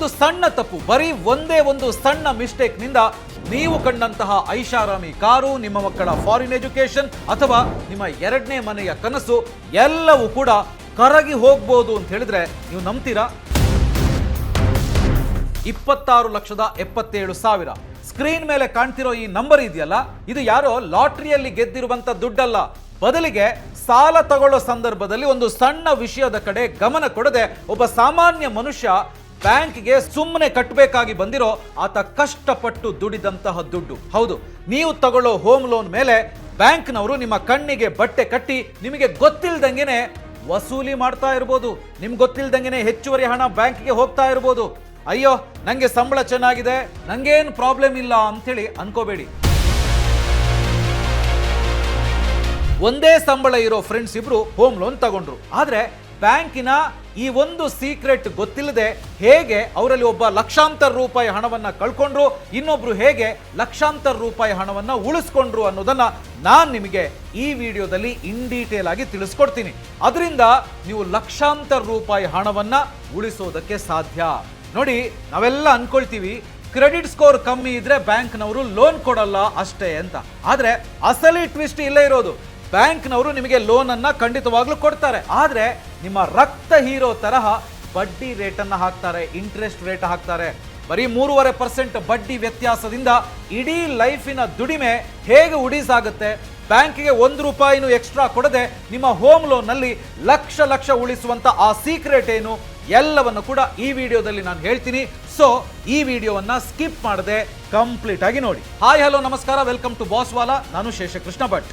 ಒಂದು ಸಣ್ಣ ತಪ್ಪು, ಬರೀ ಒಂದೇ ಒಂದು ಸಣ್ಣ ಮಿಸ್ಟೇಕ್ನಿಂದ ನೀವು ಕಂಡಂತಹ ಐಷಾರಾಮಿ ಕಾರು, ನಿಮ್ಮ ಮಕ್ಕಳ ಫಾರಿನ್ ಎಜುಕೇಶನ್ ಅಥವಾ ನಿಮ್ಮ ಎರಡನೇ ಮನೆಯ ಕನಸು ಎಲ್ಲವೂ ಕೂಡ ಕರಗಿ ಹೋಗ್ಬೋದು ಅಂತ ಹೇಳಿದ್ರೆ ನೀವು ನಂಬ್ತೀರಾ? 26,77,000 ಸ್ಕ್ರೀನ್ ಮೇಲೆ ಕಾಣ್ತಿರೋ ಈ ನಂಬರ್ ಇದೆಯಲ್ಲ, ಇದು ಯಾರೋ ಲಾಟರಿಯಲ್ಲಿ ಗೆದ್ದಿರುವಂತ ದುಡ್ಡಲ್ಲ. ಬದಲಿಗೆ ಸಾಲ ತಗೊಳ್ಳೋ ಸಂದರ್ಭದಲ್ಲಿ ಒಂದು ಸಣ್ಣ ವಿಷಯದ ಕಡೆ ಗಮನ ಕೊಡದೆ ಒಬ್ಬ ಸಾಮಾನ್ಯ ಮನುಷ್ಯ ಬ್ಯಾಂಕ್ಗೆ ಸುಮ್ಮನೆ ಕಟ್ಟಬೇಕಾಗಿ ಬಂದಿರೋ ಆತ ಕಷ್ಟಪಟ್ಟು ದುಡಿದಂತಹ ದುಡ್ಡು. ಹೌದು, ನೀವು ತಗೊಳ್ಳೋ ಹೋಮ್ ಲೋನ್ ಮೇಲೆ ಬ್ಯಾಂಕ್ನವರು ನಿಮ್ಮ ಕಣ್ಣಿಗೆ ಬಟ್ಟೆ ಕಟ್ಟಿ ನಿಮಗೆ ಗೊತ್ತಿಲ್ದಂಗೆನೆ ವಸೂಲಿ ಮಾಡ್ತಾ ಇರ್ಬೋದು. ನಿಮ್ಗೆ ಗೊತ್ತಿಲ್ದಂಗೆನೆ ಹೆಚ್ಚುವರಿ ಹಣ ಬ್ಯಾಂಕ್ಗೆ ಹೋಗ್ತಾ ಇರ್ಬೋದು. ಅಯ್ಯೋ, ನಂಗೆ ಸಂಬಳ ಚೆನ್ನಾಗಿದೆ, ನಂಗೇನು ಪ್ರಾಬ್ಲಮ್ ಇಲ್ಲ ಅಂಥೇಳಿ ಅನ್ಕೋಬೇಡಿ. ಒಂದೇ ಸಂಬಳ ಇರೋ ಫ್ರೆಂಡ್ಸ್ ಇಬ್ರು ಹೋಮ್ ಲೋನ್ ತಗೊಂಡ್ರು. ಆದ್ರೆ ಬ್ಯಾಂಕಿನ ಈ ಒಂದು ಸೀಕ್ರೆಟ್ ಗೊತ್ತಿಲ್ಲದೆ ಹೇಗೆ ಅವರಲ್ಲಿ ಒಬ್ಬ ಲಕ್ಷಾಂತರ ರೂಪಾಯಿ ಹಣವನ್ನ ಕಳ್ಕೊಂಡ್ರು, ಇನ್ನೊಬ್ರು ಹೇಗೆ ಲಕ್ಷಾಂತರ ರೂಪಾಯಿ ಹಣವನ್ನ ಉಳಿಸ್ಕೊಂಡ್ರು ಅನ್ನೋದನ್ನ ನಾನು ನಿಮಗೆ ಈ ವಿಡಿಯೋದಲ್ಲಿ ಇನ್ ಡೀಟೇಲ್ ಆಗಿ ತಿಳಿಸ್ಕೊಡ್ತೀನಿ. ಅದರಿಂದ ನೀವು ಲಕ್ಷಾಂತರ ರೂಪಾಯಿ ಹಣವನ್ನ ಉಳಿಸೋದಕ್ಕೆ ಸಾಧ್ಯ. ನೋಡಿ, ನಾವೆಲ್ಲ ಅನ್ಕೊಳ್ತೀವಿ ಕ್ರೆಡಿಟ್ ಸ್ಕೋರ್ ಕಮ್ಮಿ ಇದ್ರೆ ಬ್ಯಾಂಕ್ನವರು ಲೋನ್ ಕೊಡಲ್ಲ ಅಷ್ಟೇ ಅಂತ. ಆದ್ರೆ ಅಸಲಿ ಟ್ವಿಸ್ಟ್ ಇಲ್ಲೇ ಇರೋದು. ಬ್ಯಾಂಕ್ನವರು ನಿಮಗೆ ಲೋನ್ ಅನ್ನ ಖಂಡಿತವಾಗ್ಲೂ ಕೊಡ್ತಾರೆ, ಆದ್ರೆ ನಿಮ್ಮ ರಕ್ತ ಹೀರೋ ತರಹ ಬಡ್ಡಿ ರೇಟನ್ನು ಹಾಕ್ತಾರೆ, ಇಂಟ್ರೆಸ್ಟ್ ರೇಟ್ ಹಾಕ್ತಾರೆ. ಬರೀ 3.5% ಬಡ್ಡಿ ವ್ಯತ್ಯಾಸದಿಂದ ಇಡೀ ಲೈಫಿನ ದುಡಿಮೆ ಹೇಗೆ ಉಳಿಸಾಗುತ್ತೆ? ಬ್ಯಾಂಕಿಗೆ 1 ರೂಪಾಯಿನೂ ಎಕ್ಸ್ಟ್ರಾ ಕೊಡದೆ ನಿಮ್ಮ ಹೋಮ್ ಲೋನ್ ನಲ್ಲಿ ಲಕ್ಷ ಉಳಿಸುವಂತ ಆ ಸೀಕ್ರೆಟ್ ಏನು ಎಲ್ಲವನ್ನು ಕೂಡ ಈ ವಿಡಿಯೋದಲ್ಲಿ ನಾನು ಹೇಳ್ತೀನಿ. ಸೊ ಈ ವಿಡಿಯೋವನ್ನ ಸ್ಕಿಪ್ ಮಾಡದೆ ಕಂಪ್ಲೀಟ್ ಆಗಿ ನೋಡಿ. ಹಾಯ್ ಹಲೋ ನಮಸ್ಕಾರ, ವೆಲ್ಕಮ್ ಟು ಬಾಸ್ ವಾಲಾ. ನಾನು ಶೇಷಕೃಷ್ಣ ಭಟ್.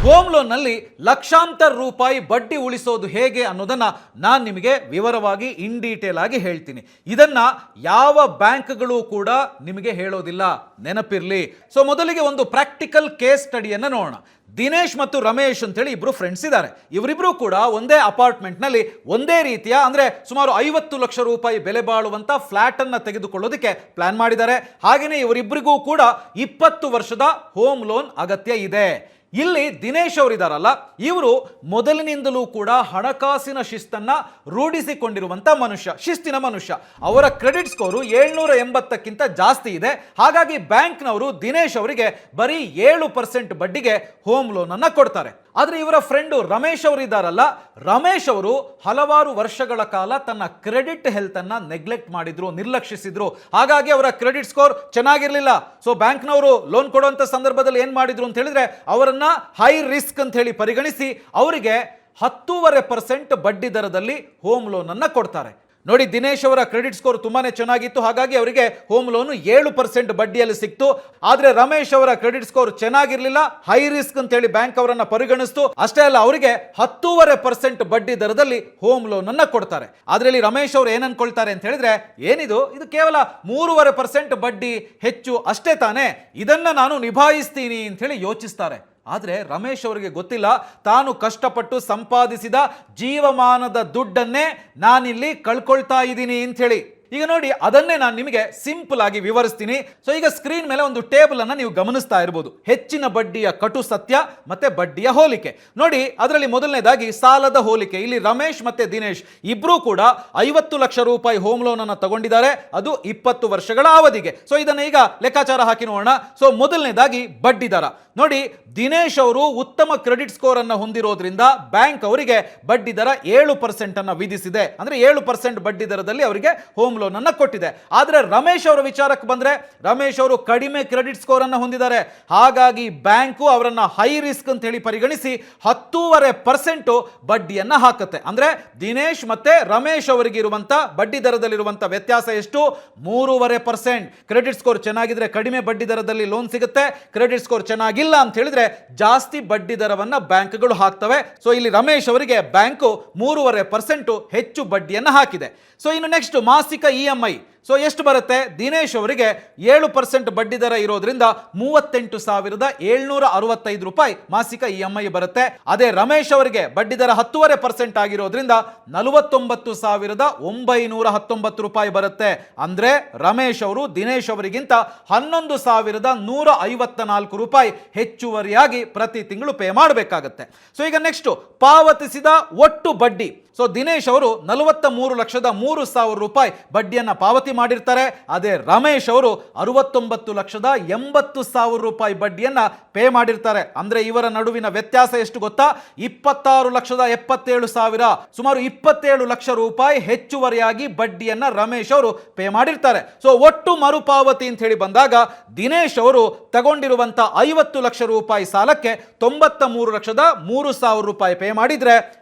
ಹೋಮ್ ಲೋನ್ ನಲ್ಲಿ ಲಕ್ಷಾಂತರ ರೂಪಾಯಿ ಬಡ್ಡಿ ಉಳಿಸೋದು ಹೇಗೆ ಅನ್ನೋದನ್ನ ನಾನು ನಿಮಗೆ ವಿವರವಾಗಿ ಇನ್ ಡೀಟೇಲ್ ಆಗಿ ಹೇಳ್ತೀನಿ. ಇದನ್ನ ಯಾವ ಬ್ಯಾಂಕ್ಗಳು ಕೂಡ ನಿಮಗೆ ಹೇಳೋದಿಲ್ಲ, ನೆನಪಿರ್ಲಿ. ಸೊ ಮೊದಲಿಗೆ ಒಂದು ಪ್ರಾಕ್ಟಿಕಲ್ ಕೇಸ್ ಸ್ಟಡಿಯನ್ನ ನೋಡೋಣ. ದಿನೇಶ್ ಮತ್ತು ರಮೇಶ್ ಅಂತೇಳಿ ಇಬ್ರು ಫ್ರೆಂಡ್ಸ್ ಇದ್ದಾರೆ. ಇವರಿಬ್ರು ಕೂಡ ಒಂದೇ ಅಪಾರ್ಟ್ಮೆಂಟ್ ನಲ್ಲಿ ಒಂದೇ ರೀತಿಯ ಅಂದ್ರೆ ಸುಮಾರು 50 ಲಕ್ಷ ರೂಪಾಯಿ ಬೆಲೆ ಬಾಳುವಂತ ಫ್ಲಾಟ್ ಅನ್ನ ತೆಗೆದುಕೊಳ್ಳೋದಕ್ಕೆ ಪ್ಲಾನ್ ಮಾಡಿದ್ದಾರೆ. ಹಾಗೇನೆ ಇವರಿಬ್ಬರಿಗೂ ಕೂಡ 20 ವರ್ಷದ ಹೋಮ್ ಲೋನ್ ಅಗತ್ಯ ಇದೆ. ಇಲ್ಲಿ ದಿನೇಶ್ ಅವರಿದಾರಲ್ಲ, ಇವರು ಮೊದಲಿನಿಂದಲೂ ಕೂಡ ಹಣಕಾಸಿನ ಶಿಸ್ತನ್ನ ರೂಢಿಸಿಕೊಂಡಿರುವಂತ ಮನುಷ್ಯ, ಶಿಸ್ತಿನ ಮನುಷ್ಯ. ಅವರ ಕ್ರೆಡಿಟ್ ಸ್ಕೋರು 780ಕ್ಕಿಂತ ಜಾಸ್ತಿ ಇದೆ. ಹಾಗಾಗಿ ಬ್ಯಾಂಕ್ನವರು ದಿನೇಶ್ ಅವರಿಗೆ ಬರೀ 7% ಬಡ್ಡಿಗೆ ಹೋಮ್ ಲೋನ್ ಅನ್ನ ಕೊಡ್ತಾರೆ. ಆದ್ರೆ ಇವರ ಫ್ರೆಂಡು ರಮೇಶ್ ಅವರು ಇದ್ದಾರಲ್ಲ, ರಮೇಶ್ ಅವರು ಹಲವಾರು ವರ್ಷಗಳ ಕಾಲ ತನ್ನ ಕ್ರೆಡಿಟ್ ಹೆಲ್ತ್ ಅನ್ನ ನೆಗ್ಲೆಕ್ಟ್ ಮಾಡಿದ್ರು, ನಿರ್ಲಕ್ಷಿಸಿದ್ರು. ಹಾಗಾಗಿ ಅವರ ಕ್ರೆಡಿಟ್ ಸ್ಕೋರ್ ಚೆನ್ನಾಗಿರ್ಲಿಲ್ಲ. ಸೊ ಬ್ಯಾಂಕ್ನವರು ಲೋನ್ ಕೊಡುವಂತ ಸಂದರ್ಭದಲ್ಲಿ ಏನ್ ಮಾಡಿದ್ರು ಅಂತ ಹೇಳಿದ್ರೆ ಅವರನ್ನ ಹೈ ರಿಸ್ಕ್ ಅಂತ ಹೇಳಿ ಪರಿಗಣಿಸಿ ಅವರಿಗೆ 10.5% ಬಡ್ಡಿ ದರದಲ್ಲಿ ಹೋಮ್ ಲೋನ್ ಅನ್ನ ಕೊಡ್ತಾರೆ. ನೋಡಿ, ದಿನೇಶ್ ಅವರ ಕ್ರೆಡಿಟ್ ಸ್ಕೋರ್ ತುಂಬಾನೇ ಚೆನ್ನಾಗಿತ್ತು, ಹಾಗಾಗಿ ಅವರಿಗೆ ಹೋಮ್ ಲೋನ್ 7% ಬಡ್ಡಿಯಲ್ಲಿ ಸಿಕ್ತು. ಆದ್ರೆ ರಮೇಶ್ ಅವರ ಕ್ರೆಡಿಟ್ ಸ್ಕೋರ್ ಚೆನ್ನಾಗಿರ್ಲಿಲ್ಲ, ಹೈ ರಿಸ್ಕ್ ಅಂತ ಹೇಳಿ ಬ್ಯಾಂಕ್ ಅವರನ್ನ ಪರಿಗಣಿಸ್ತು. ಅಷ್ಟೇ ಅಲ್ಲ, ಅವರಿಗೆ 10.5% ಬಡ್ಡಿ ದರದಲ್ಲಿ ಹೋಮ್ ಲೋನ್ ಅನ್ನ ಕೊಡ್ತಾರೆ. ಆದ್ರೆ ಇಲ್ಲಿ ರಮೇಶ್ ಅವರು ಏನ್ ಅನ್ಕೊಳ್ತಾರೆ ಅಂತ ಹೇಳಿದ್ರೆ, ಇದು ಕೇವಲ 3.5% ಬಡ್ಡಿ ಹೆಚ್ಚು ಅಷ್ಟೇ ತಾನೇ, ಇದನ್ನ ನಾನು ನಿಭಾಯಿಸ್ತೀನಿ ಅಂತ ಹೇಳಿ ಯೋಚಿಸ್ತಾರೆ. ಆದರೆ ರಮೇಶ್ ಅವರಿಗೆ ಗೊತ್ತಿಲ್ಲ, ತಾನು ಕಷ್ಟಪಟ್ಟು ಸಂಪಾದಿಸಿದ ಜೀವಮಾನದ ದುಡ್ಡನ್ನೇ ನಾನಿಲ್ಲಿ ಕಳ್ಕೊಳ್ತಾ ಇದ್ದೀನಿ ಅಂತ ಹೇಳಿ. ಈಗ ನೋಡಿ, ಅದನ್ನೇ ನಾನು ನಿಮಗೆ ಸಿಂಪಲ್ ಆಗಿ ವಿವರಿಸ್ತೀನಿ. ಸೊ ಈಗ ಸ್ಕ್ರೀನ್ ಮೇಲೆ ಒಂದು ಟೇಬಲ್ ಅನ್ನ ನೀವು ಗಮನಿಸ್ತಾ ಇರಬಹುದು. ಹೆಚ್ಚಿನ ಬಡ್ಡಿಯ ಕಟು ಸತ್ಯ ಮತ್ತೆ ಬಡ್ಡಿಯ ಹೋಲಿಕೆ. ನೋಡಿ, ಅದರಲ್ಲಿ ಮೊದಲನೇದಾಗಿ ಸಾಲದ ಹೋಲಿಕೆ. ಇಲ್ಲಿ ರಮೇಶ್ ಮತ್ತೆ ದಿನೇಶ್ ಇಬ್ರು ಕೂಡ 50 ಲಕ್ಷ ರೂಪಾಯಿ ಹೋಮ್ ಲೋನ್ ಅನ್ನು ತಗೊಂಡಿದ್ದಾರೆ, ಅದು 20 ವರ್ಷಗಳ ಅವಧಿಗೆ. ಸೊ ಇದನ್ನ ಈಗ ಲೆಕ್ಕಾಚಾರ ಹಾಕಿ ನೋಡೋಣ. ಸೊ ಮೊದಲನೇದಾಗಿ ಬಡ್ಡಿ ದರ ನೋಡಿ, ದಿನೇಶ್ ಅವರು ಉತ್ತಮ ಕ್ರೆಡಿಟ್ ಸ್ಕೋರ್ ಅನ್ನು ಹೊಂದಿರೋದ್ರಿಂದ ಬ್ಯಾಂಕ್ ಅವರಿಗೆ ಬಡ್ಡಿ ದರ 7% ಅನ್ನು ವಿಧಿಸಿದೆ. ಅಂದ್ರೆ 7% ಬಡ್ಡಿ ದರದಲ್ಲಿ ಅವರಿಗೆ ಹೋಮ್ ಲೋನ್ ಅನ್ನ ಕೊಟ್ಟಿದೆ. ಆದ್ರೆ ರಮೇಶ್ ಅವರ ವಿಚಾರಕ್ಕೆ ಬಂದ್ರೆ, ರಮೇಶ್ ಅವರು ಕಡಿಮೆ ಕ್ರೆಡಿಟ್ ಸ್ಕೋರ್ ಅನ್ನು ಹೊಂದಿದ್ದಾರೆ. ಹಾಗಾಗಿ ಬ್ಯಾಂಕು ಅವರನ್ನ ಹೈ ರಿಸ್ಕ್ ಅಂತ ಹೇಳಿ ಪರಿಗಣಿಸಿ 10.5% ಬಡ್ಡಿಯನ್ನ ಹಾಕುತ್ತೆ. ಅಂದ್ರೆ ದಿನೇಶ್ ಮತ್ತೆ ರಮೇಶ್ ಅವರಿಗೆ ಇರುವಂತ ಬಡ್ಡಿ ದರದಲ್ಲಿರುವಂತ ವ್ಯತ್ಯಾಸ ಎಷ್ಟು? 3.5%. ಕ್ರೆಡಿಟ್ ಸ್ಕೋರ್ ಚೆನ್ನಾಗಿದ್ರೆ ಕಡಿಮೆ ಬಡ್ಡಿ ದರದಲ್ಲಿ ಲೋನ್ ಸಿಗುತ್ತೆ, ಕ್ರೆಡಿಟ್ ಸ್ಕೋರ್ ಚೆನ್ನಾಗಿಲ್ಲ ಅಂತ ಹೇಳಿದ್ರೆ ಜಾಸ್ತಿ ಬಡ್ಡಿ ದರವನ್ನ ಬ್ಯಾಂಕ್ಗಳು ಹಾಕ್ತವೆ. ಸೊ ಇಲ್ಲಿ ರಮೇಶ್ ಅವರಿಗೆ ಬ್ಯಾಂಕು 3.5% ಹೆಚ್ಚು ಬಡ್ಡಿಯನ್ನ ಹಾಕಿದೆ. ಸೊ ಇನ್ನು ನೆಕ್ಸ್ಟ್ ಮಾಸಿಕ EMI. ಸೊ ಎಷ್ಟು ಬರುತ್ತೆ? ದಿನೇಶ್ ಅವರಿಗೆ 7% ಬಡ್ಡಿ ದರ ಇರೋದ್ರಿಂದ 38,765 ರೂಪಾಯಿ ಮಾಸಿಕ EMI ಬರುತ್ತೆ. ಅದೇ ರಮೇಶ್ ಅವರಿಗೆ ಬಡ್ಡಿ ದರ 10.5% ಆಗಿರೋದ್ರಿಂದ 49,919 ರೂಪಾಯಿ ಬರುತ್ತೆ. ಅಂದ್ರೆ ರಮೇಶ್ ಅವರು ದಿನೇಶ್ ಅವರಿಗಿಂತ 11,154 ರೂಪಾಯಿ ಹೆಚ್ಚುವರಿಯಾಗಿ ಪ್ರತಿ ತಿಂಗಳು ಪೇ ಮಾಡಬೇಕಾಗುತ್ತೆ. ಸೊ ಈಗ ನೆಕ್ಸ್ಟ್ ಪಾವತಿಸಿದ ಒಟ್ಟು ಬಡ್ಡಿ. ಸೊ ದಿನೇಶ್ ಅವರು 43,03,000 ರೂಪಾಯಿ ಬಡ್ಡಿಯನ್ನ ಪಾವತಿ ಮಾಡಿರ್ತಾರೆ. ಅದೇ ರಮೇಶ್ ಅವರು 69,80,000 ರೂಪಾಯಿ ಬಡ್ಡಿಯನ್ನ ಪೇ ಮಾಡಿರ್ತಾರೆ. ಅಂದ್ರೆ ಇವರ ನಡುವಿನ ವ್ಯತ್ಯಾಸ ಎಷ್ಟು ಗೊತ್ತಾ? 26,77,000, ಸುಮಾರು 27 ಲಕ್ಷ ರೂಪಾಯಿ ಹೆಚ್ಚುವರಿಯಾಗಿ ಬಡ್ಡಿಯನ್ನ ರಮೇಶ್ ಅವರು ಪೇ ಮಾಡಿರ್ತಾರೆ. ಸೊ ಒಟ್ಟು ಮರುಪಾವತಿ ಅಂತ ಹೇಳಿ ಬಂದಾಗ ದಿನೇಶ್ ಅವರು ತಗೊಂಡಿರುವಂತ 50 ಲಕ್ಷ ರೂಪಾಯಿ ಸಾಲಕ್ಕೆ 93,03,000 ರೂಪಾಯಿ ಪೇ ಮಾಡಿದ್ರೆ,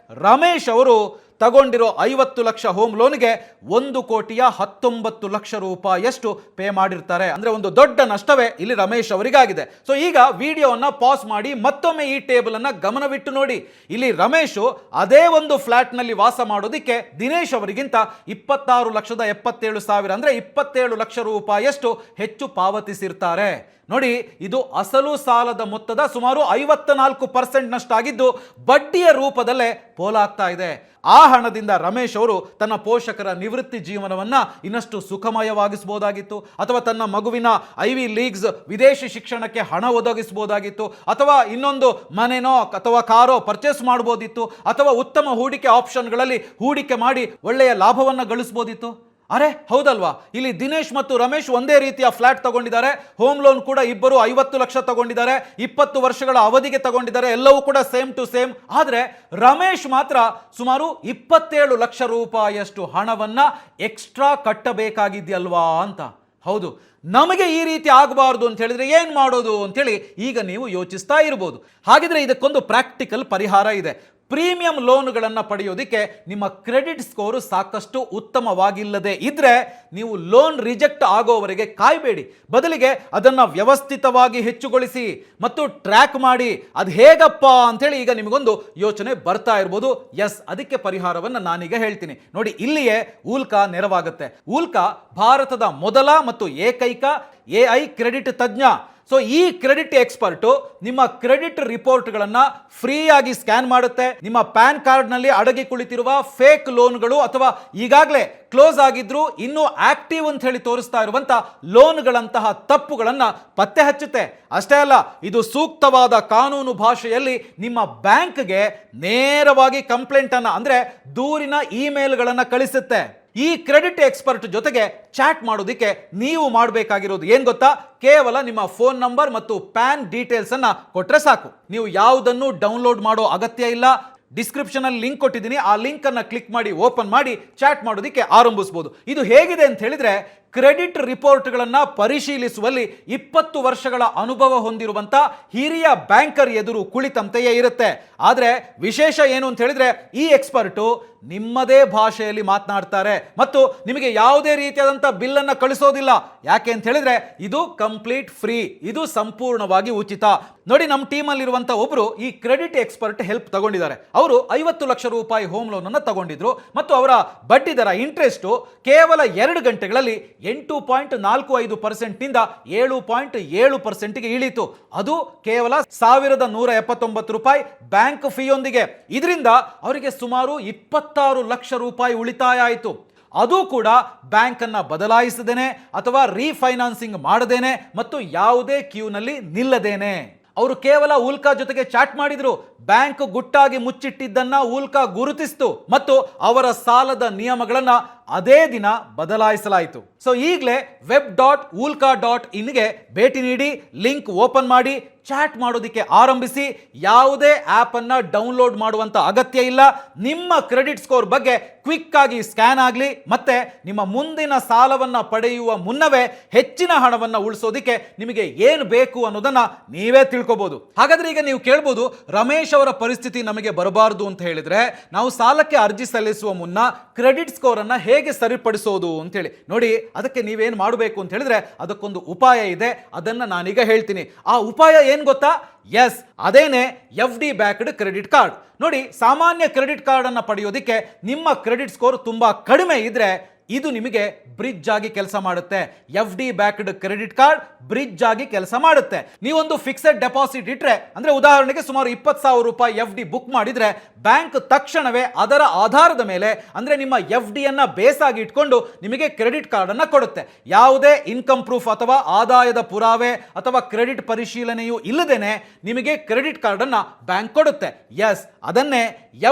ರಮೇಶ್ ಅವರು ತಗೊಂಡಿರೋ 50 ಲಕ್ಷ ಹೋಮ್ ಲೋನ್ಗೆ 1,19,00,000 ರೂಪಾಯಿಯಷ್ಟು ಪೇ ಮಾಡಿರ್ತಾರೆ. ಅಂದ್ರೆ ಒಂದು ದೊಡ್ಡ ನಷ್ಟವೇ ಇಲ್ಲಿ ರಮೇಶ್ ಅವರಿಗಾಗಿದೆ. ಸೊ ಈಗ ವಿಡಿಯೋವನ್ನ ಪಾಸ್ ಮಾಡಿ ಮತ್ತೊಮ್ಮೆ ಈ ಟೇಬಲ್ ಅನ್ನ ಗಮನವಿಟ್ಟು ನೋಡಿ. ಇಲ್ಲಿ ರಮೇಶ್ ಅದೇ ಒಂದು ಫ್ಲಾಟ್ ನಲ್ಲಿ ವಾಸ ಮಾಡೋದಿಕ್ಕೆ ದಿನೇಶ್ ಅವರಿಗಿಂತ 26,77,000 ಅಂದ್ರೆ 27 ಲಕ್ಷ ರೂಪಾಯಿಯಷ್ಟು ಹೆಚ್ಚು ಪಾವತಿಸಿರ್ತಾರೆ. ನೋಡಿ, ಇದು ಅಸಲು ಸಾಲದ ಮೊತ್ತದ ಸುಮಾರು 54% ನಷ್ಟಾಗಿದ್ದು ಬಡ್ಡಿಯ ರೂಪದಲ್ಲೇ ಪೋಲಾಗ್ತಾ ಇದೆ. ಆ ಹಣದಿಂದ ರಮೇಶ್ ಅವರು ತನ್ನ ಪೋಷಕರ ನಿವೃತ್ತಿ ಜೀವನವನ್ನ ಇನ್ನಷ್ಟು ಸುಖಮಯವಾಗಿಸಬಹುದಾಗಿತ್ತು, ಅಥವಾ ತನ್ನ ಮಗುವಿನ ಐವಿ ಲೀಗ್ಸ್ ವಿದೇಶಿ ಶಿಕ್ಷಣಕ್ಕೆ ಹಣ ಒದಗಿಸಬಹುದಾಗಿತ್ತು, ಅಥವಾ ಇನ್ನೊಂದು ಮನೆನೋ ಅಥವಾ ಕಾರೋ ಪರ್ಚೇಸ್ ಮಾಡಬಹುದಿತ್ತು, ಅಥವಾ ಉತ್ತಮ ಹೂಡಿಕೆ ಆಪ್ಷನ್ಗಳಲ್ಲಿ ಹೂಡಿಕೆ ಮಾಡಿ ಒಳ್ಳೆಯ ಲಾಭವನ್ನ ಗಳಿಸಬಹುದಿತ್ತು. ಅರೆ ಹೌದಲ್ವಾ? ಇಲ್ಲಿ ದಿನೇಶ್ ಮತ್ತು ರಮೇಶ್ ಒಂದೇ ರೀತಿಯ ಫ್ಲಾಟ್ ತಗೊಂಡಿದ್ದಾರೆ. ಹೋಮ್ ಲೋನ್ ಕೂಡ ಇಬ್ಬರು 50 ಲಕ್ಷ ತಗೊಂಡಿದ್ದಾರೆ, 20 ವರ್ಷಗಳ ಅವಧಿಗೆ ತಗೊಂಡಿದ್ದಾರೆ, ಎಲ್ಲವೂ ಕೂಡ ಸೇಮ್ ಟು ಸೇಮ್. ಆದರೆ ರಮೇಶ್ ಮಾತ್ರ ಸುಮಾರು 27 ಲಕ್ಷ ರೂಪಾಯಿಯಷ್ಟು ಹಣವನ್ನ ಎಕ್ಸ್ಟ್ರಾ ಕಟ್ಟಬೇಕಾಗಿದೆಯಲ್ವಾ ಅಂತ. ಹೌದು, ನಮಗೆ ಈ ರೀತಿ ಆಗಬಾರ್ದು ಅಂತ ಹೇಳಿದ್ರೆ ಏನ್ ಮಾಡೋದು ಅಂತೇಳಿ ಈಗ ನೀವು ಯೋಚಿಸ್ತಾ ಇರಬಹುದು. ಹಾಗಿದ್ರೆ ಇದಕ್ಕೊಂದು ಪ್ರಾಕ್ಟಿಕಲ್ ಪರಿಹಾರ ಇದೆ. ಪ್ರೀಮಿಯಂ ಲೋನ್ಗಳನ್ನು ಪಡೆಯೋದಕ್ಕೆ ನಿಮ್ಮ ಕ್ರೆಡಿಟ್ ಸ್ಕೋರು ಸಾಕಷ್ಟು ಉತ್ತಮವಾಗಿಲ್ಲದೆ ಇದ್ರೆ ನೀವು ಲೋನ್ ರಿಜೆಕ್ಟ್ ಆಗೋವರೆಗೆ ಕಾಯಬೇಡಿ. ಬದಲಿಗೆ ಅದನ್ನು ವ್ಯವಸ್ಥಿತವಾಗಿ ಹೆಚ್ಚುಗೊಳಿಸಿ ಮತ್ತು ಟ್ರ್ಯಾಕ್ ಮಾಡಿ. ಅದು ಹೇಗಪ್ಪ ಅಂತೇಳಿ ಈಗ ನಿಮಗೊಂದು ಯೋಚನೆ ಬರ್ತಾ ಇರ್ಬೋದು. ಎಸ್, ಅದಕ್ಕೆ ಪರಿಹಾರವನ್ನು ನಾನೀಗ ಹೇಳ್ತೀನಿ ನೋಡಿ. ಇಲ್ಲಿಯೇ ಊಲ್ಕಾ ನೆರವಾಗುತ್ತೆ. ಊಲ್ಕಾ ಭಾರತದ ಮೊದಲ ಮತ್ತು ಏಕೈಕ AI ಕ್ರೆಡಿಟ್ ತಜ್ಞ. ಸೊ ಈ ಕ್ರೆಡಿಟ್ ಎಕ್ಸ್ಪರ್ಟು ನಿಮ್ಮ ಕ್ರೆಡಿಟ್ ರಿಪೋರ್ಟ್ಗಳನ್ನು ಫ್ರೀಯಾಗಿ ಸ್ಕ್ಯಾನ್ ಮಾಡುತ್ತೆ. ನಿಮ್ಮ ಪ್ಯಾನ್ ಕಾರ್ಡ್ನಲ್ಲಿ ಅಡಗಿ ಕುಳಿತಿರುವ ಫೇಕ್ ಲೋನ್ಗಳು ಅಥವಾ ಈಗಾಗಲೇ ಕ್ಲೋಸ್ ಆಗಿದ್ರು ಇನ್ನೂ ಆಕ್ಟಿವ್ ಅಂತ ಹೇಳಿ ತೋರಿಸ್ತಾ ಇರುವಂತ ಲೋನ್ಗಳಂತಹ ತಪ್ಪುಗಳನ್ನು ಪತ್ತೆ ಹಚ್ಚುತ್ತೆ. ಅಷ್ಟೇ ಅಲ್ಲ, ಇದು ಸೂಕ್ತವಾದ ಕಾನೂನು ಭಾಷೆಯಲ್ಲಿ ನಿಮ್ಮ ಬ್ಯಾಂಕ್ಗೆ ನೇರವಾಗಿ ಕಂಪ್ಲೇಂಟ್ ಅನ್ನ ಅಂದ್ರೆ ದೂರಿನ ಇಮೇಲ್ಗಳನ್ನು ಕಳಿಸುತ್ತೆ. ಈ ಕ್ರೆಡಿಟ್ ಎಕ್ಸ್ಪರ್ಟ್ ಜೊತೆಗೆ ಚಾಟ್ ಮಾಡೋದಕ್ಕೆ ನೀವು ಮಾಡಬೇಕಾಗಿರೋದು ಏನ್ ಗೊತ್ತಾ? ಕೇವಲ ನಿಮ್ಮ ಫೋನ್ ನಂಬರ್ ಮತ್ತು ಪ್ಯಾನ್ ಡೀಟೇಲ್ಸ್ ಅನ್ನ ಕೊಟ್ರೆ ಸಾಕು. ನೀವು ಯಾವುದನ್ನು ಡೌನ್ಲೋಡ್ ಮಾಡೋ ಅಗತ್ಯ ಇಲ್ಲ. ಡಿಸ್ಕ್ರಿಪ್ಷನ್ ಅಲ್ಲಿ ಲಿಂಕ್ ಕೊಟ್ಟಿದ್ದೀನಿ, ಆ ಲಿಂಕ್ ಅನ್ನ ಕ್ಲಿಕ್ ಮಾಡಿ ಓಪನ್ ಮಾಡಿ ಚಾಟ್ ಮಾಡೋದಕ್ಕೆ ಆರಂಭಿಸಬಹುದು. ಇದು ಹೇಗಿದೆ ಅಂತ ಹೇಳಿದ್ರೆ, ಕ್ರೆಡಿಟ್ ರಿಪೋರ್ಟ್ಗಳನ್ನು ಪರಿಶೀಲಿಸುವಲ್ಲಿ 20 ವರ್ಷಗಳ ಅನುಭವ ಹೊಂದಿರುವಂತ ಹಿರಿಯ ಬ್ಯಾಂಕರ್ ಎದುರು ಕುಳಿತಂತೆಯೇ ಇರುತ್ತೆ. ಆದರೆ ವಿಶೇಷ ಏನು ಅಂತ ಹೇಳಿದ್ರೆ, ಈ ಎಕ್ಸ್ಪರ್ಟು ನಿಮ್ಮದೇ ಭಾಷೆಯಲ್ಲಿ ಮಾತನಾಡ್ತಾರೆ ಮತ್ತು ನಿಮಗೆ ಯಾವುದೇ ರೀತಿಯಾದಂಥ ಬಿಲ್ಲನ್ನು ಕಳಿಸೋದಿಲ್ಲ. ಯಾಕೆ ಅಂತ ಹೇಳಿದ್ರೆ ಇದು ಕಂಪ್ಲೀಟ್ ಫ್ರೀ, ಇದು ಸಂಪೂರ್ಣವಾಗಿ ಉಚಿತ. ನೋಡಿ, ನಮ್ಮ ಟೀಮಲ್ಲಿರುವಂಥ ಒಬ್ಬರು ಈ ಕ್ರೆಡಿಟ್ ಎಕ್ಸ್ಪರ್ಟ್ ಹೆಲ್ಪ್ ತಗೊಂಡಿದ್ದಾರೆ. ಅವರು 50 ಲಕ್ಷ ರೂಪಾಯಿ ಹೋಮ್ ಲೋನ್ ಅನ್ನು ತಗೊಂಡಿದ್ರು ಮತ್ತು ಅವರ ಬಡ್ಡಿ ದರ ಇಂಟ್ರೆಸ್ಟು ಕೇವಲ 2 ಗಂಟೆಗಳಲ್ಲಿ 8.45% ನಿಂದ 7.7%ಗೆ ಇಳಿತು. ಅದು ಕೇವಲ 1,179 ರೂಪಾಯಿ ಬ್ಯಾಂಕ್ ಫೀಯೊಂದಿಗೆ. ಇದರಿಂದ ಅವರಿಗೆ ಸುಮಾರು 26 ಲಕ್ಷ ರೂಪಾಯಿ ಉಳಿತಾಯ ಆಯಿತು. ಅದು ಕೂಡ ಬ್ಯಾಂಕ್ ಅನ್ನ ಬದಲಾಯಿಸದೇನೆ ಅಥವಾ ರೀಫೈನಾನ್ಸಿಂಗ್ ಮಾಡದೇನೆ ಮತ್ತು ಯಾವುದೇ ಕ್ಯೂನಲ್ಲಿ ನಿಲ್ಲದೇನೆ. ಅವರು ಕೇವಲ ಊಲ್ಕಾ ಜೊತೆಗೆ ಚಾಟ್ ಮಾಡಿದ್ರು. ಬ್ಯಾಂಕ್ ಗುಟ್ಟಾಗಿ ಮುಚ್ಚಿಟ್ಟಿದ್ದನ್ನ ಊಲ್ಕಾ ಗುರುತಿಸಿತು ಮತ್ತು ಅವರ ಸಾಲದ ನಿಯಮಗಳನ್ನ ಅದೇ ದಿನ ಬದಲಾಯಿಸಲಾಯಿತು. ಸೊ ಈಗಲೇ web.ulka.in ಗೆ ಭೇಟಿ ನೀಡಿ, ಲಿಂಕ್ ಓಪನ್ ಮಾಡಿ, ಚಾಟ್ ಮಾಡೋದಕ್ಕೆ ಆರಂಭಿಸಿ. ಯಾವುದೇ ಆಪ್ ಅನ್ನ ಡೌನ್ಲೋಡ್ ಮಾಡುವಂತ ಅಗತ್ಯ ಇಲ್ಲ. ನಿಮ್ಮ ಕ್ರೆಡಿಟ್ ಸ್ಕೋರ್ ಬಗ್ಗೆ ಕ್ವಿಕ್ ಆಗಿ ಸ್ಕ್ಯಾನ್ ಆಗಲಿ, ಮತ್ತೆ ನಿಮ್ಮ ಮುಂದಿನ ಸಾಲವನ್ನ ಪಡೆಯುವ ಮುನ್ನವೇ ಹೆಚ್ಚಿನ ಹಣವನ್ನ ಉಳಿಸೋದಿಕ್ಕೆ ನಿಮಗೆ ಏನು ಬೇಕು ಅನ್ನೋದನ್ನ ನೀವೇ ತಿಳ್ಕೋಬಹುದು. ಹಾಗಾದ್ರೆ ಈಗ ನೀವು ಕೇಳ್ಬೋದು, ರಮೇಶ್ ಅವರ ಪರಿಸ್ಥಿತಿ ನಮಗೆ ಬರಬಾರದು ಅಂತ ಹೇಳಿದ್ರೆ ನಾವು ಸಾಲಕ್ಕೆ ಅರ್ಜಿ ಸಲ್ಲಿಸುವ ಮುನ್ನ ಕ್ರೆಡಿಟ್ ಸ್ಕೋರ್ ಅನ್ನ ಹೇಗೆ ಸರಿಪಡಿಸೋದು ಅಂತ ಹೇಳಿ. ನೋಡಿ, ಅದಕ್ಕೆ ನೀವೇನು ಮಾಡಬೇಕು ಅಂತ ಹೇಳಿದ್ರೆ ಅದಕ್ಕೊಂದು ಉಪಾಯ ಇದೆ. ಅದನ್ನ ನಾನೀಗ ಹೇಳ್ತೀನಿ. ಆ ಉಪಾಯ ಏನ್ ಗೊತ್ತಾ? ಎಸ್, ಅದೇನೆ FD ಬ್ಯಾಕ್ಡ್ ಕ್ರೆಡಿಟ್ ಕಾರ್ಡ್. ನೋಡಿ, ಸಾಮಾನ್ಯ ಕ್ರೆಡಿಟ್ ಕಾರ್ಡ್ ಅನ್ನ ಪಡೆಯೋದಿಕ್ಕೆ ನಿಮ್ಮ ಕ್ರೆಡಿಟ್ ಸ್ಕೋರ್ ತುಂಬಾ ಕಡಿಮೆ ಇದ್ರೆ ಇದು ನಿಮಗೆ ಬ್ರಿಡ್ಜ್ ಆಗಿ ಕೆಲಸ ಮಾಡುತ್ತೆ. FD backed credit card bridge ಆಗಿ ಕೆಲಸ ಮಾಡುತ್ತೆ. ನೀವೊಂದು ಫಿಕ್ಸೆಡ್ ಡೆಪಾಸಿಟ್ ಇಟ್ರೆ, ಅಂದ್ರೆ ಉದಾಹರಣೆಗೆ ಸುಮಾರು 20,000 ರೂಪಾಯಿ FD ಬುಕ್ ಮಾಡಿದ್ರೆ ಬ್ಯಾಂಕ್ ತಕ್ಷಣವೇ ಅದರ ಆಧಾರದ ಮೇಲೆ, ಅಂದ್ರೆ ನಿಮ್ಮ FD ಅನ್ನ ಬೇಸ್ ಆಗಿ ಇಟ್ಕೊಂಡು ನಿಮಗೆ ಕ್ರೆಡಿಟ್ ಕಾರ್ಡ್ ಅನ್ನ ಕೊಡುತ್ತೆ. ಯಾವುದೇ ಇನ್ಕಮ್ ಪ್ರೂಫ್ ಅಥವಾ ಆದಾಯದ ಪುರಾವೆ ಅಥವಾ ಕ್ರೆಡಿಟ್ ಪರಿಶೀಲನೆಯೂ ಇಲ್ಲದೇನೆ ನಿಮಗೆ ಕ್ರೆಡಿಟ್ ಕಾರ್ಡ್ ಅನ್ನ ಬ್ಯಾಂಕ್ ಕೊಡುತ್ತೆ. ಎಸ್, ಅದನ್ನೇ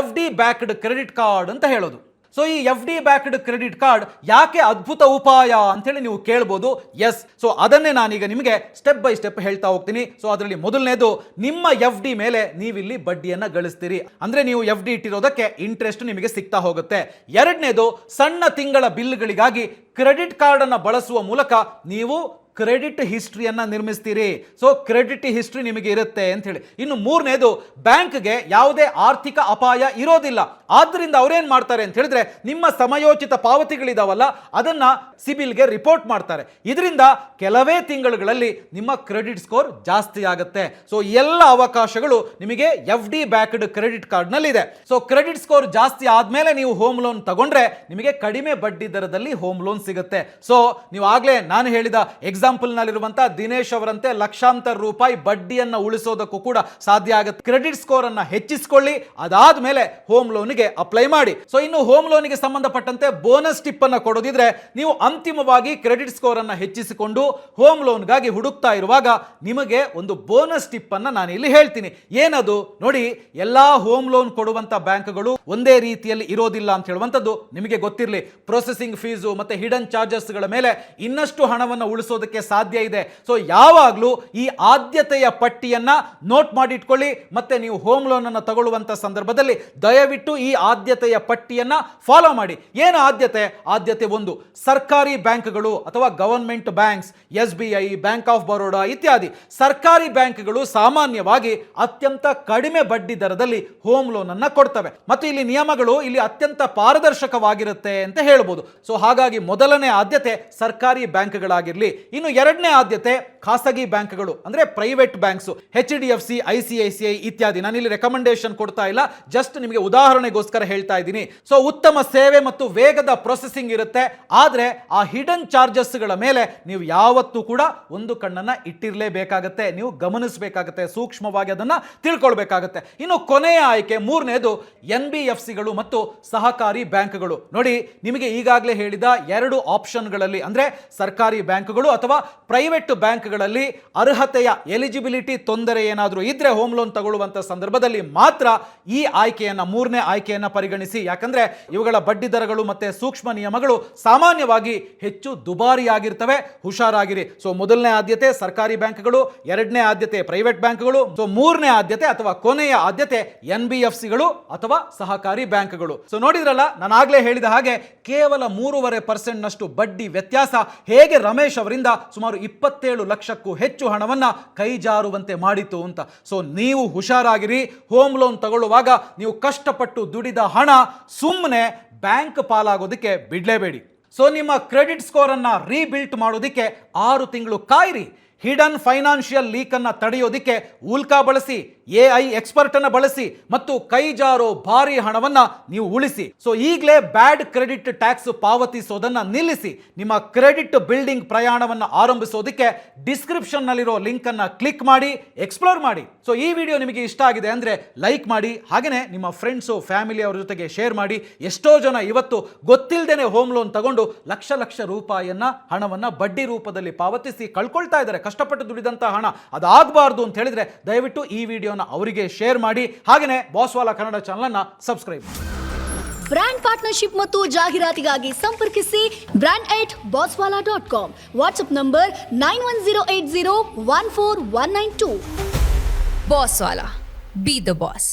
FD ಬ್ಯಾಕ್ಡ್ ಕ್ರೆಡಿಟ್ ಕಾರ್ಡ್ ಅಂತ ಹೇಳೋದು. ಸೊ ಈ FD ಬ್ಯಾಕ್ಡ್ ಕ್ರೆಡಿಟ್ ಕಾರ್ಡ್ ಯಾಕೆ ಅದ್ಭುತ ಉಪಾಯ ಅಂತೇಳಿ ನೀವು ಕೇಳ್ಬೋದು. ಎಸ್, ಸೊ ಅದನ್ನೇ ನಾನೀಗ ನಿಮಗೆ ಸ್ಟೆಪ್ ಬೈ ಸ್ಟೆಪ್ ಹೇಳ್ತಾ ಹೋಗ್ತೀನಿ. ಸೊ ಅದರಲ್ಲಿ ಮೊದಲನೇದು, ನಿಮ್ಮ FD ಮೇಲೆ ನೀವಿಲ್ಲಿ ಬಡ್ಡಿಯನ್ನ ಗಳಿಸ್ತೀರಿ, ಅಂದ್ರೆ ನೀವು FD ಇಟ್ಟಿರೋದಕ್ಕೆ ಇಂಟ್ರೆಸ್ಟ್ ನಿಮಗೆ ಸಿಗ್ತಾ ಹೋಗುತ್ತೆ. ಎರಡನೇದು, ಸಣ್ಣ ತಿಂಗಳ ಬಿಲ್ಗಳಿಗಾಗಿ ಕ್ರೆಡಿಟ್ ಕಾರ್ಡ್ ಅನ್ನ ಬಳಸುವ ಮೂಲಕ ನೀವು ಕ್ರೆಡಿಟ್ ಹಿಸ್ಟ್ರಿಯನ್ನ ನಿರ್ಮಿಸ್ತೀರಿ. ಸೊ ಕ್ರೆಡಿಟ್ ಹಿಸ್ಟ್ರಿ ನಿಮಗೆ ಇರುತ್ತೆ ಅಂತ ಹೇಳಿ. ಇನ್ನು ಮೂರನೇದು, ಬ್ಯಾಂಕ್ಗೆ ಯಾವುದೇ ಆರ್ಥಿಕ ಅಪಾಯ ಇರೋದಿಲ್ಲ. ಆದ್ದರಿಂದ ಅವ್ರೇನ್ ಮಾಡ್ತಾರೆ ಅಂತ ಹೇಳಿದ್ರೆ, ನಿಮ್ಮ ಸಮಯೋಚಿತ ಪಾವತಿಗಳಿದಾವಲ್ಲ ಅದನ್ನ ಸಿಬಿಲ್ಗೆ ರಿಪೋರ್ಟ್ ಮಾಡ್ತಾರೆ. ಇದರಿಂದ ಕೆಲವೇ ತಿಂಗಳುಗಳಲ್ಲಿ ನಿಮ್ಮ ಕ್ರೆಡಿಟ್ ಸ್ಕೋರ್ ಜಾಸ್ತಿ ಆಗುತ್ತೆ. ಸೊ ಎಲ್ಲ ಅವಕಾಶಗಳು ನಿಮಗೆ FD ಬ್ಯಾಕ್ಡ್ ಕ್ರೆಡಿಟ್ ಕಾರ್ಡ್ ನಲ್ಲಿ ಇದೆ. ಸೊ ಕ್ರೆಡಿಟ್ ಸ್ಕೋರ್ ಜಾಸ್ತಿ ಆದ್ಮೇಲೆ ನೀವು ಹೋಮ್ ಲೋನ್ ತಗೊಂಡ್ರೆ ನಿಮಗೆ ಕಡಿಮೆ ಬಡ್ಡಿ ದರದಲ್ಲಿ ಹೋಮ್ ಲೋನ್ ಸಿಗುತ್ತೆ. ಸೊ ನೀವು ಆಗ್ಲೇ ನಾನು ಹೇಳಿದ ಎಕ್ಸಾಂಪಲ್ ನಲ್ಲಿರುವಂತಹ ದಿನೇಶ್ ಅವರಂತೆ ಲಕ್ಷಾಂತರ ರೂಪಾಯಿ ಬಡ್ಡಿಯನ್ನ ಉಳಿಸೋದಕ್ಕೂ ಕೂಡ ಸಾಧ್ಯ ಆಗುತ್ತೆ. ಕ್ರೆಡಿಟ್ ಸ್ಕೋರ್ ಅನ್ನ ಹೆಚ್ಚಿಸಿಕೊಳ್ಳಿ, ಅದಾದ್ಮೇಲೆ ಹೋಮ್ ಲೋನ್ಗೆ ಅಪ್ಲೈ ಮಾಡಿ. ಸೊ ಇನ್ನು ಹೋಮ್ ಲೋನ್ಗೆ ಸಂಬಂಧಪಟ್ಟಂತೆ ಬೋನಸ್ ಟಿಪ್ ಅನ್ನ ಕೊಡೋದಿದ್ರೆ, ನೀವು ಅಂತಿಮವಾಗಿ ಕ್ರೆಡಿಟ್ ಸ್ಕೋರ್ ಅನ್ನ ಹೆಚ್ಚಿಸಿಕೊಂಡು ಹೋಮ್ ಲೋನ್ಗಾಗಿ ಹುಡುಕ್ತಾ ಇರುವಾಗ ನಿಮಗೆ ಒಂದು ಬೋನಸ್ ಟಿಪ್ ಅನ್ನ ನಾನು ಇಲ್ಲಿ ಹೇಳ್ತೀನಿ. ಏನದು ನೋಡಿ, ಎಲ್ಲಾ ಹೋಮ್ ಲೋನ್ ಕೊಡುವಂತ ಬ್ಯಾಂಕ್ಗಳು ಒಂದೇ ರೀತಿಯಲ್ಲಿ ಇರೋದಿಲ್ಲ ಅಂತ ಹೇಳುವಂತದ್ದು ನಿಮಗೆ ಗೊತ್ತಿರಲಿ. ಪ್ರೊಸೆಸಿಂಗ್ ಫೀಸು ಮತ್ತೆ ಹಿಡನ್ ಚಾರ್ಜಸ್ ಗಳ ಮೇಲೆ ಇನ್ನಷ್ಟು ಹಣವನ್ನು ಉಳಿಸೋದಕ್ಕೆ ಸಾಧ್ಯ ಇದೆ. ಸೊ ಯಾವಾಗಲೂ ಈ ಆದ್ಯತೆಯ ಪಟ್ಟಿಯನ್ನ ನೋಟ್ ಮಾಡಿ ಇಟ್ಕೊಳ್ಳಿ. ಮತ್ತೆ ನೀವು ಹೋಮ್ ಲೋನ್ ಅನ್ನು ತಗೊಳ್ಳುವಂತ ಸಂದರ್ಭದಲ್ಲಿ ದಯವಿಟ್ಟು ಈ ಆದ್ಯತೆಯ ಪಟ್ಟಿಯನ್ನ ಫಾಲೋ ಮಾಡಿ. ಏನು ಆದ್ಯತೆ? ಆದ್ಯತೆ 1, ಸರ್ಕಾರಿ ಬ್ಯಾಂಕ್ಗಳು ಅಥವಾ government banks, SBI, bank of Baroda ಇತ್ಯಾದಿ ಸರ್ಕಾರಿ ಬ್ಯಾಂಕ್ಗಳು ಸಾಮಾನ್ಯವಾಗಿ ಅತ್ಯಂತ ಕಡಿಮೆ ಬಡ್ಡಿ ದರದಲ್ಲಿ ಹೋಮ್ ಲೋನ್ ಅನ್ನ ಕೊಡ್ತವೆ. ಮತ್ತು ಇಲ್ಲಿ ನಿಯಮಗಳು ಇಲ್ಲಿ ಅತ್ಯಂತ ಪಾರದರ್ಶಕವಾಗಿರುತ್ತೆ ಅಂತ ಹೇಳ್ಬೋದು. ಸೊ ಹಾಗಾಗಿ ಮೊದಲನೇ ಆದ್ಯತೆ ಸರ್ಕಾರಿ ಬ್ಯಾಂಕ್ಗಳಾಗಿರ್ಲಿ. ಇನ್ನು ಎರಡನೇ ಆದ್ಯತೆ ಖಾಸಗಿ ಬ್ಯಾಂಕ್ಗಳು, ಅಂದ್ರೆ ಪ್ರೈವೇಟ್ ಬ್ಯಾಂಕ್ಸ್, HDFC, ICICI ಇತ್ಯಾದಿ. ನಾನು ಇಲ್ಲಿ ರೆಕಮೆಂಡೇಶನ್ ಕೊಡ್ತಾ ಇಲ್ಲ, ಜಸ್ಟ್ ನಿಮಗೆ ಉದಾಹರಣೆಗೋಸ್ಕರ ಹೇಳ್ತಾ ಇದ್ದೀನಿ. ಸೊ ಉತ್ತಮ ಸೇವೆ ಮತ್ತು ವೇಗದ ಪ್ರೊಸೆಸಿಂಗ್ ಇರುತ್ತೆ, ಆದ್ರೆ ಆ ಹಿಡನ್ ಚಾರ್ಜಸ್ ಗಳ ಮೇಲೆ ನೀವು ಯಾವತ್ತೂ ಕೂಡ ಒಂದು ಕಣ್ಣನ್ನ ಇಟ್ಟಿರಲೇಬೇಕಾಗತ್ತೆ, ನೀವು ಗಮನಿಸಬೇಕಾಗತ್ತೆ, ಸೂಕ್ಷ್ಮವಾಗಿ ಅದನ್ನ ತಿಳ್ಕೊಳ್ಬೇಕಾಗತ್ತೆ. ಇನ್ನು ಕೊನೆಯ ಆಯ್ಕೆ ಮೂರನೇದು NBFCಗಳು ಮತ್ತು ಸಹಕಾರಿ ಬ್ಯಾಂಕ್ಗಳು. ನೋಡಿ, ನಿಮಗೆ ಈಗಾಗಲೇ ಹೇಳಿದ ಎರಡು ಆಪ್ಷನ್ಗಳಲ್ಲಿ, ಅಂದ್ರೆ ಸರ್ಕಾರಿ ಬ್ಯಾಂಕ್ಗಳು ಅಥವಾ ಪ್ರೈವೇಟ್ ಬ್ಯಾಂಕ್ಗಳಲ್ಲಿ ಅರ್ಹತೆಯ ಎಲಿಜಿಬಿಲಿಟಿ ತೊಂದರೆ ಏನಾದರೂ ಇದ್ರೆ ಹೋಮ್ ಲೋನ್ ತಗೊಳ್ಳುವಂತ ಸಂದರ್ಭದಲ್ಲಿ ಮಾತ್ರ ಈ ಆಯ್ಕೆಯನ್ನ, ಮೂರನೇ ಆಯ್ಕೆಯನ್ನ ಪರಿಗಣಿಸಿ. ಯಾಕಂದ್ರೆ ಇವುಗಳ ಬಡ್ಡಿ ದರಗಳು ಮತ್ತೆ ಸೂಕ್ಷ್ಮ ನಿಯಮಗಳು ಸಾಮಾನ್ಯವಾಗಿ ಹೆಚ್ಚು ದುಬಾರಿಯಾಗಿರ್ತವೆ, ಹುಷಾರಾಗಿರಿ. ಸೊ ಮೊದಲನೇ ಆದ್ಯತೆ ಸರ್ಕಾರಿ ಬ್ಯಾಂಕ್ಗಳು, ಎರಡನೇ ಆದ್ಯತೆ ಪ್ರೈವೇಟ್ ಬ್ಯಾಂಕ್ಗಳು, ಸೊ ಮೂರನೇ ಆದ್ಯತೆ ಅಥವಾ ಕೊನೆಯ ಆದ್ಯತೆ NBFCಗಳು ಅಥವಾ ಸಹಕಾರಿ ಬ್ಯಾಂಕ್ಗಳು. ಸೊ ನೋಡಿದ್ರಲ್ಲ, ನಾನು ಆಗ್ಲೇ ಹೇಳಿದ ಹಾಗೆ ಕೇವಲ 3.5% ನಷ್ಟು ಬಡ್ಡಿ ವ್ಯತ್ಯಾಸ ಹೇಗೆ ರಮೇಶ್ ಅವರಿಂದ ಸುಮಾರು 27 ಲಕ್ಷಕ್ಕೂ ಹೆಚ್ಚು ಹಣವನ್ನ ಕೈಜಾರುವಂತೆ ಮಾಡಿತು ಅಂತ. ಸೊ ನೀವು ಹುಷಾರಾಗಿರಿ. ಹೋಮ್ ಲೋನ್ ತಗೊಳ್ಳುವಾಗ ನೀವು ಕಷ್ಟಪಟ್ಟು ದುಡಿದ ಹಣ ಸುಮ್ಮನೆ ಬ್ಯಾಂಕ್ ಪಾಲಾಗೋದಕ್ಕೆ ಬಿಡ್ಲೇಬೇಡಿ. ಸೊ ನಿಮ್ಮ ಕ್ರೆಡಿಟ್ ಸ್ಕೋರ್ ಅನ್ನ ರೀಬಿಲ್ಟ್ ಮಾಡೋದಕ್ಕೆ 6 ತಿಂಗಳು ಕಾಯಿರಿ. ಹಿಡನ್ ಫೈನಾನ್ಷಿಯಲ್ ಲೀಕ್ ಅನ್ನ ತಡೆಯೋದಿಕ್ಕೆ ಉಲ್ಕಾ ಬಳಸಿ, AI ಎಕ್ಸ್ಪರ್ಟ್ ಅನ್ನ ಬಳಸಿ ಮತ್ತು ಕೈಜಾರೋ ಭಾರಿ ಹಣವನ್ನ ನೀವು ಉಳಿಸಿ. ಸೊ ಈಗಲೇ ಬ್ಯಾಡ್ ಕ್ರೆಡಿಟ್ ಟ್ಯಾಕ್ಸ್ ಪಾವತಿಸೋದನ್ನ ನಿಲ್ಲಿಸಿ. ನಿಮ್ಮ ಕ್ರೆಡಿಟ್ ಬಿಲ್ಡಿಂಗ್ ಪ್ರಯಾಣವನ್ನು ಆರಂಭಿಸೋದಕ್ಕೆ ಡಿಸ್ಕ್ರಿಪ್ಷನ್ ನಲ್ಲಿರೋ ಲಿಂಕ್ ಅನ್ನ ಕ್ಲಿಕ್ ಮಾಡಿ, ಎಕ್ಸ್ಪ್ಲೋರ್ ಮಾಡಿ. ಸೊ ಈ ವಿಡಿಯೋ ನಿಮಗೆ ಇಷ್ಟ ಆಗಿದೆ ಅಂದ್ರೆ ಲೈಕ್ ಮಾಡಿ, ಹಾಗೇನೆ ನಿಮ್ಮ ಫ್ರೆಂಡ್ಸು, ಫ್ಯಾಮಿಲಿ ಅವರ ಜೊತೆಗೆ ಶೇರ್ ಮಾಡಿ. ಎಷ್ಟೋ ಜನ ಇವತ್ತು ಗೊತ್ತಿಲ್ಲದೇನೆ ಹೋಮ್ ಲೋನ್ ತಗೊಂಡು ಲಕ್ಷ ರೂಪಾಯಿಯನ್ನ ಹಣವನ್ನ ಬಡ್ಡಿ ರೂಪದಲ್ಲಿ ಪಾವತಿಸಿ ಕಳ್ಕೊಳ್ತಾ ಇದ್ದಾರೆ. ಕಷ್ಟಪಟ್ಟು ದುಡಿದಂತ ಹಣ ಅದಾಗಬಾರ್ದು ಅಂತ ಹೇಳಿದ್ರೆ ದಯವಿಟ್ಟು ಈ ವಿಡಿಯೋನ ಅವರಿಗೆ ಶೇರ್ ಮಾಡಿ. ಹಾಗೇನೆ ಬಾಸ್ವಾಲಾ ಕನ್ನಡ ಚಾನಲ್ ಅನ್ನ ಸಬ್ಸ್ಕ್ರೈಬ್ ಮಾಡಿ. ಬ್ರಾಂಡ್ ಪಾರ್ಟ್ನರ್ಶಿಪ್ ಮತ್ತು ಜಾಹೀರಾತಿಗಾಗಿ ಸಂಪರ್ಕಿಸಿ brand@bosswala.com. WhatsApp number 9108014192. Bosswala. Be the boss.